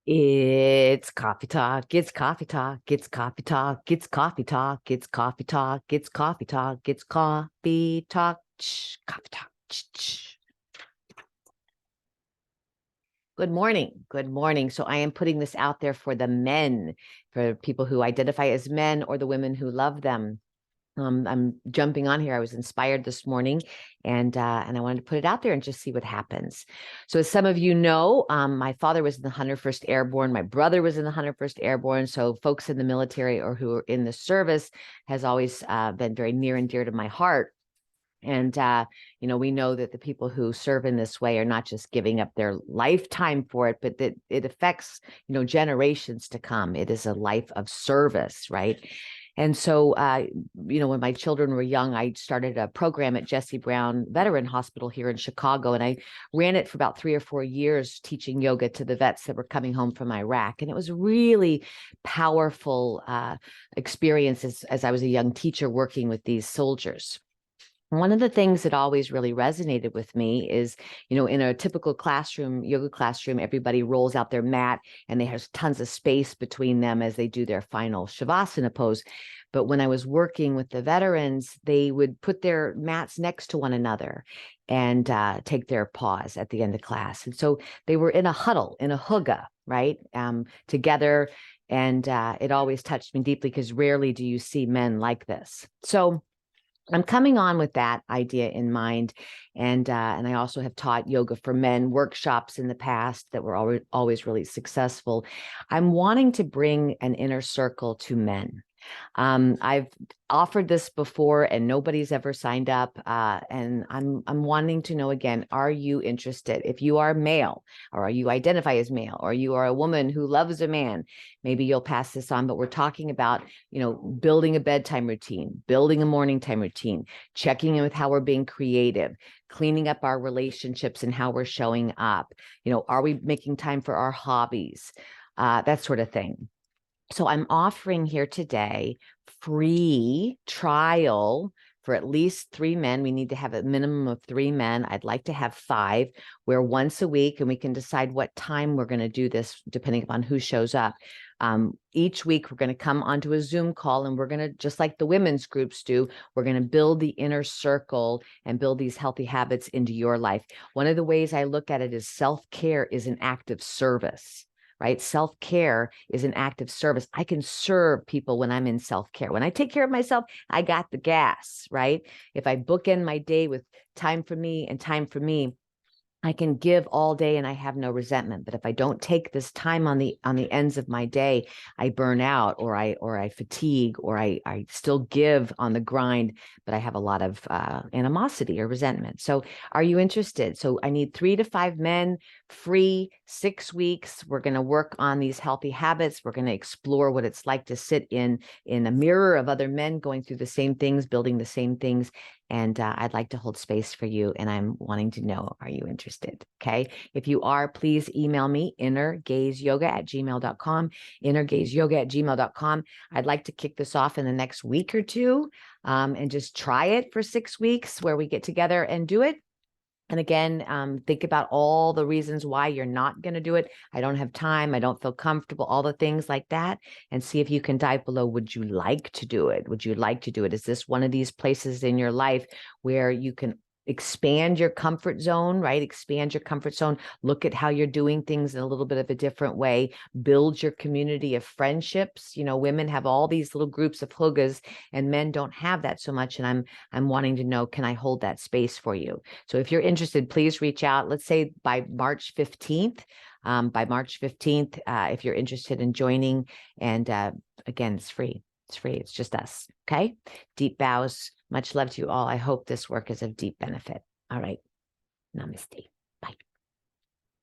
It's coffee talk. It's coffee talk. It's coffee talk. It's coffee talk. It's coffee talk. It's coffee talk. It's coffee talk. Coffee talk. Good morning. Good morning. So I am putting this out there for the men, for people who identify as men or the women who love them. I'm jumping on here. I was inspired this morning, and I wanted to put it out there and just see what happens. So, as some of you know, my father was in the 101st Airborne. My brother was in the 101st Airborne. So, folks in the military or who are in the service has always been very near and dear to my heart. And, we know that the people who serve in this way are not just giving up their lifetime for it, but that it affects, generations to come. It is a life of service, right? And so, when my children were young, I started a program at Jesse Brown Veteran Hospital here in Chicago. And I ran it for about 3 or 4 years, teaching yoga to the vets that were coming home from Iraq. And it was really powerful experiences as I was a young teacher working with these soldiers. One of the things that always really resonated with me is, in a typical classroom, yoga classroom, everybody rolls out their mat and they have tons of space between them as they do their final Shavasana pose. But when I was working with the veterans, they would put their mats next to one another and take their pause at the end of class. And so they were in a huddle, in a hygge, right, together. And it always touched me deeply because rarely do you see men like this. So I'm coming on with that idea in mind. And I also have taught yoga for men workshops in the past that were always really successful. I'm wanting to bring an inner circle to men. I've offered this before and nobody's ever signed up. And I'm wanting to know again, are you interested? If you are male or you identify as male or you are a woman who loves a man, maybe you'll pass this on, but we're talking about, building a bedtime routine, building a morning time routine, checking in with how we're being creative, cleaning up our relationships and how we're showing up. Are we making time for our hobbies? That sort of thing. So I'm offering here today free trial for at least 3 men. We need to have a minimum of 3 men. I'd like to have 5, where once a week, and we can decide what time we're going to do this depending upon who shows up. Each week, we're going to come onto a Zoom call and we're going to, just like the women's groups do, we're going to build the inner circle and build these healthy habits into your life. One of the ways I look at it is self-care is an act of service. Right? Self-care is an act of service. I can serve people when I'm in self-care. When I take care of myself, I got the gas, right? If I bookend my day with time for me and time for me, I can give all day and I have no resentment. But if I don't take this time on the ends of my day, I burn out or I fatigue or I still give on the grind, but I have a lot of animosity or resentment. So are you interested? So I need 3 to 5 men, free, 6 weeks. We're going to work on these healthy habits. We're going to explore what it's like to sit in a mirror of other men going through the same things, building the same things. And I'd like to hold space for you. And I'm wanting to know, are you interested? Okay. If you are, please email me, innergazeyoga@gmail.com, innergazeyoga@gmail.com. I'd like to kick this off in the next week or two and just try it for 6 weeks where we get together and do it. And again, think about all the reasons why you're not going to do it. I don't have time. I don't feel comfortable, all the things like that. And see if you can dive below. Would you like to do it? Would you like to do it? Is this one of these places in your life where you can expand your comfort zone, right? Expand your comfort zone. Look at how you're doing things in a little bit of a different way. Build your community of friendships. Women have all these little groups of hygges and men don't have that so much. And I'm wanting to know, can I hold that space for you? So if you're interested, please reach out. Let's say by March 15th. If you're interested in joining, and again, it's free. It's free. It's just us. Okay. Deep bows. Much love to you all. I hope this work is of deep benefit. All right. Namaste.